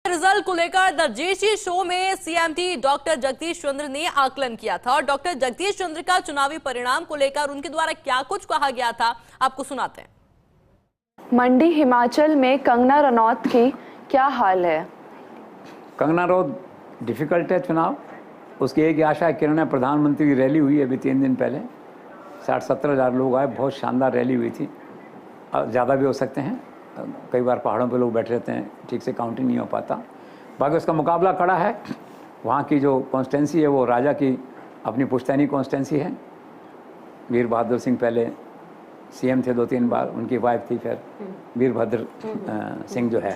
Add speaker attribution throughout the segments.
Speaker 1: Result को लेकर the JC show में सीएमटी डॉक्टर जगदीश चंद्र ने आकलन किया था और डॉक्टर जगदीश चंद्र का चुनावी परिणाम को लेकर उनके द्वारा क्या कुछ कहा गया था, आपको सुनाते हैं।
Speaker 2: मंडी हिमाचल में कंगना रनौत की क्या हाल है?
Speaker 3: कंगना रनौत डिफिकल्ट है चुनाव। उसकी एक ही आशा है कि उन्होंने प्रधानमंत्री की रैली हुई अभी 3 दिन पहले, 60-70 हज़ार लोग आए, बहुत शानदार रैली हुई थी। ज़्यादा भी हो सकते हैं, कई बार पहाड़ों पे लोग बैठे रहते हैं, ठीक से काउंटिंग नहीं हो पाता। बाकी उसका मुकाबला कड़ा है। वहाँ की जो कॉन्स्टिट्यूंसी है वो राजा की अपनी पुश्तैनी कॉन्स्टिट्यूंसी है। वीर बहादुर सिंह पहले सीएम थे 2-3 बार, उनकी वाइफ थी फिर वीरभद्र सिंह जो है,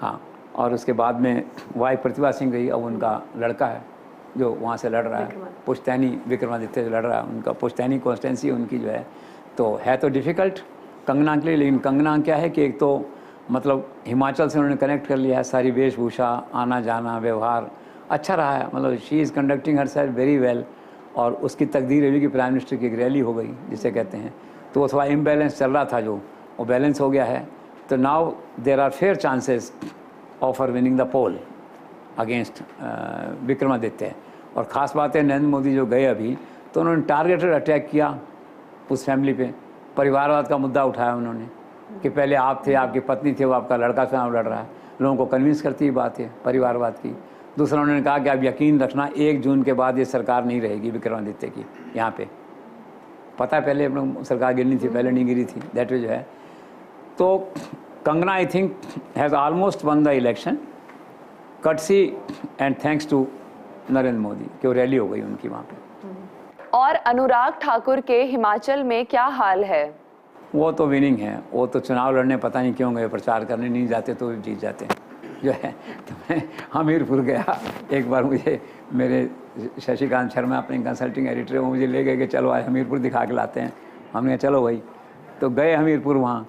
Speaker 3: हाँ, और उसके बाद में वाइफ प्रतिभा सिंह रही। अब उनका लड़का है जो वहाँ से लड़ रहा है, पुश्तैनी विक्रमादित्य जो लड़ रहा है, उनका पुश्तैनी कॉन्स्टिट्यूंसी उनकी जो है, तो डिफ़िकल्ट कंगना के लिए। लेकिन कंगना क्या है कि एक तो मतलब हिमाचल से उन्होंने कनेक्ट कर लिया है, सारी वेशभूषा, आना जाना, व्यवहार अच्छा रहा है, मतलब she is conducting her self very well. और उसकी तकदीर रही कि प्राइम मिनिस्टर की एक रैली हो गई जिसे कहते हैं, तो वो थोड़ा इम्बैलेंस चल रहा था, जो वो बैलेंस हो गया है। तो now there are fair chances of her winning the poll against Vikramaditya. और ख़ास बात है नरेंद्र मोदी जो गए अभी, तो उन्होंने टारगेटेड अटैक किया उस फैमिली पे, परिवारवाद का मुद्दा उठाया उन्होंने कि पहले आप थे, आपकी पत्नी थे, वो आपका लड़का चुनाव लड़ रहा है। लोगों को कन्विंस करती ही बात है परिवारवाद की। दूसरा उन्होंने कहा कि आप यकीन रखना 1 जून के बाद ये सरकार नहीं रहेगी विक्रमादित्य की यहाँ पे। पता है पहले सरकार गिरनी थी, पहले नहीं गिरी थी, दैट वे जो है। तो Kangana I think has almost won the election courtesy and thanks to Narendra Modi कि वो रैली हो गई उनकी वहाँ पे।
Speaker 2: और अनुराग ठाकुर के हिमाचल में क्या हाल है?
Speaker 3: वो तो विनिंग है, वो तो चुनाव लड़ने पता नहीं क्यों गए, प्रचार करने नहीं जाते तो जीत जाते हैं जो है। तो मैं हमीरपुर गया एक बार, मुझे मेरे शशिकांत शर्मा अपने कंसल्टिंग एडिटर वो मुझे ले गए कि चलो आज हमीरपुर दिखा के लाते हैं। हमने चलो भाई, तो गए हमीरपुर। वहाँ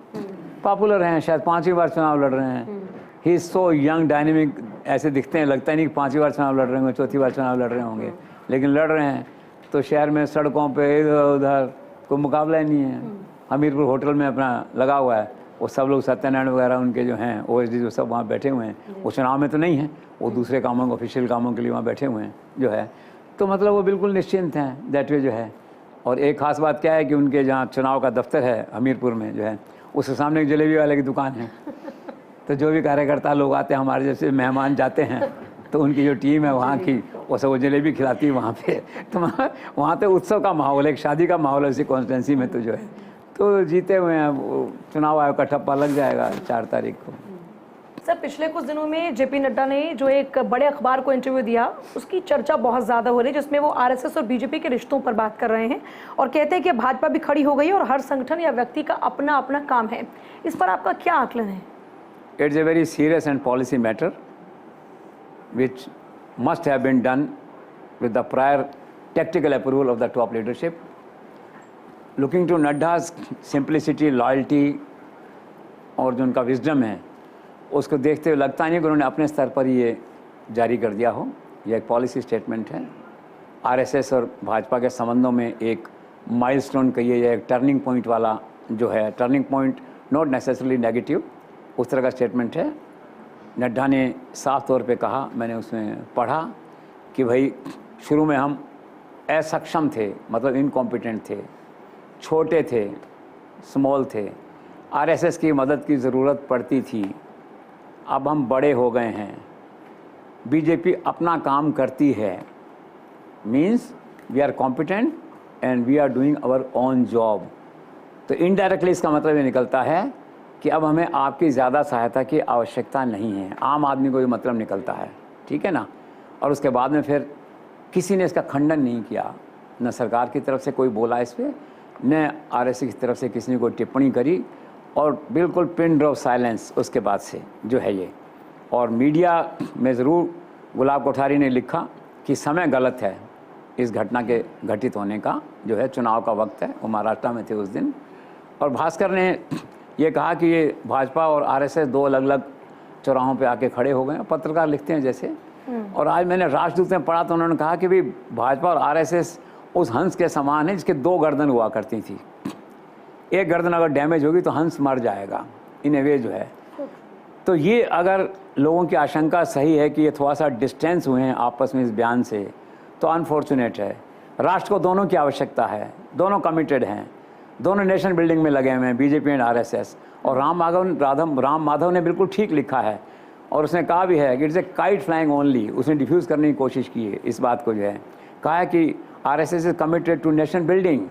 Speaker 3: पॉपुलर हैं, शायद 5वीं बार चुनाव लड़ रहे हैं। He is so young dynamic, ऐसे दिखते हैं, लगता ही नहीं कि 5वीं बार चुनाव लड़ रहे होंगे, 4थी बार चुनाव लड़ रहे होंगे, लेकिन लड़ रहे हैं। तो शहर में सड़कों पे इधर उधर कोई मुकाबला ही नहीं है। हमीरपुर होटल में अपना लगा हुआ है, वो सब लोग सत्यनारायण वगैरह उनके जो हैं OSD जो सब वहाँ बैठे हुए हैं। वो चुनाव में तो नहीं है, वो दूसरे कामों ऑफिशियल कामों के लिए वहाँ बैठे हुए हैं जो है। तो मतलब वो बिल्कुल निश्चिंत हैं दैट वे जो है। और एक ख़ास बात क्या है कि उनके जहाँ चुनाव का दफ्तर है हमीरपुर में जो है, उसके सामने एक जलेबी वाले की दुकान है। तो जो भी कार्यकर्ता लोग आते हैं, हमारे जैसे मेहमान जाते हैं, तो उनकी जो टीम है वहाँ की, वो सब वो जलेबी खिलाती है वहाँ पे। तो वहाँ तो उत्सव का माहौल है, एक शादी का माहौल है उसी कॉन्स्टिट्यूंसी में, तो जो है तो जीते हुए हैं। चुनाव आयोग का ठप्पा लग जाएगा 4 तारीख को।
Speaker 4: सर, पिछले कुछ दिनों में जेपी नड्डा ने जो एक बड़े अखबार को इंटरव्यू दिया, उसकी चर्चा बहुत ज़्यादा हो रही है, जिसमें वो आरएसएस और बीजेपी के रिश्तों पर बात कर रहे हैं और कहते हैं कि भाजपा भी खड़ी हो गई और हर संगठन या व्यक्ति का अपना अपना काम है। इस पर आपका क्या आकलन है?
Speaker 3: It's a very serious and policy matter which must have been done with the prior tactical approval of the top leadership. Looking to Nadda's simplicity, loyalty और जो उनका विजडम है, उसको देखते हुए लगता नहीं कि उन्होंने अपने स्तर पर ये जारी कर दिया हो। यह एक पॉलिसी स्टेटमेंट है। आरएसएस और भाजपा के संबंधों में एक माइलस्टोन कहिए या एक टर्निंग पॉइंट वाला जो है, turning point not necessarily negative, उस तरह का स्टेटमेंट है। नड्डा ने साफ तौर पे कहा, मैंने उसमें पढ़ा कि भाई शुरू में हम असक्षम थे, मतलब इनकॉम्पिटेंट थे, छोटे थे, स्मॉल थे, आरएसएस की मदद की ज़रूरत पड़ती थी। अब हम बड़े हो गए हैं, बीजेपी अपना काम करती है, means we are competent and we are doing our own job. तो इनडायरेक्टली इसका मतलब ये निकलता है कि अब हमें आपकी ज़्यादा सहायता की आवश्यकता नहीं है। आम आदमी को ये मतलब निकलता है, ठीक है ना। और उसके बाद में फिर किसी ने इसका खंडन नहीं किया, न सरकार की तरफ से कोई बोला इस पर, न आरएसएस की तरफ से किसी ने कोई टिप्पणी करी, और बिल्कुल पिन ड्रॉप साइलेंस उसके बाद से जो है ये। और मीडिया में ज़रूर गुलाब कोठारी ने लिखा कि समय गलत है इस घटना के घटित होने का, जो है चुनाव का वक्त है, वो महाराष्ट्र में थे उस दिन। और भास्कर ने ये कहा कि ये भाजपा और आरएसएस 2 अलग अलग चौराहों पे आके खड़े हो गए। पत्रकार लिखते हैं जैसे। और आज मैंने राष्ट्रदूत में पढ़ा तो उन्होंने कहा कि भी भाजपा और आरएसएस उस हंस के समान है जिसके 2 गर्दन हुआ करती थी। एक गर्दन अगर डैमेज होगी तो हंस मर जाएगा, इन ए वे जो है। तो ये अगर लोगों की आशंका सही है कि ये थोड़ा सा डिस्टेंस हुए हैं आपस में इस बयान से, तो अनफॉर्चुनेट है। राष्ट्र को दोनों की आवश्यकता है, दोनों कमिटेड हैं, दोनों नेशन बिल्डिंग में लगे हुए हैं, बीजेपी एंड आरएसएस। और राम माधव ने बिल्कुल ठीक लिखा है, और उसने कहा भी है कि it's a kite flying only. उसने डिफ्यूज़ करने की कोशिश की है इस बात को, जो है कहा है कि RSS is committed to nation building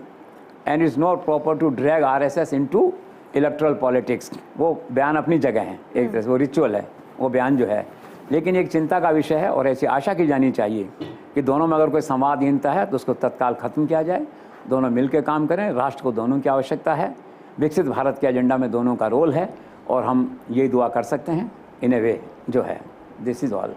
Speaker 3: and is not proper to drag RSS into electoral politics. वो बयान अपनी जगह है, एक तरह से वो रिचुअल है वो बयान जो है, लेकिन एक चिंता का विषय है और ऐसी आशा की जानी चाहिए कि दोनों में अगर कोई संवादहीनता है तो उसको तत्काल ख़त्म किया जाए, दोनों मिलकर काम करें। राष्ट्र को दोनों की आवश्यकता है, विकसित भारत के एजेंडा में दोनों का रोल है, और हम यही दुआ कर सकते हैं इन ए वे जो है। This is all.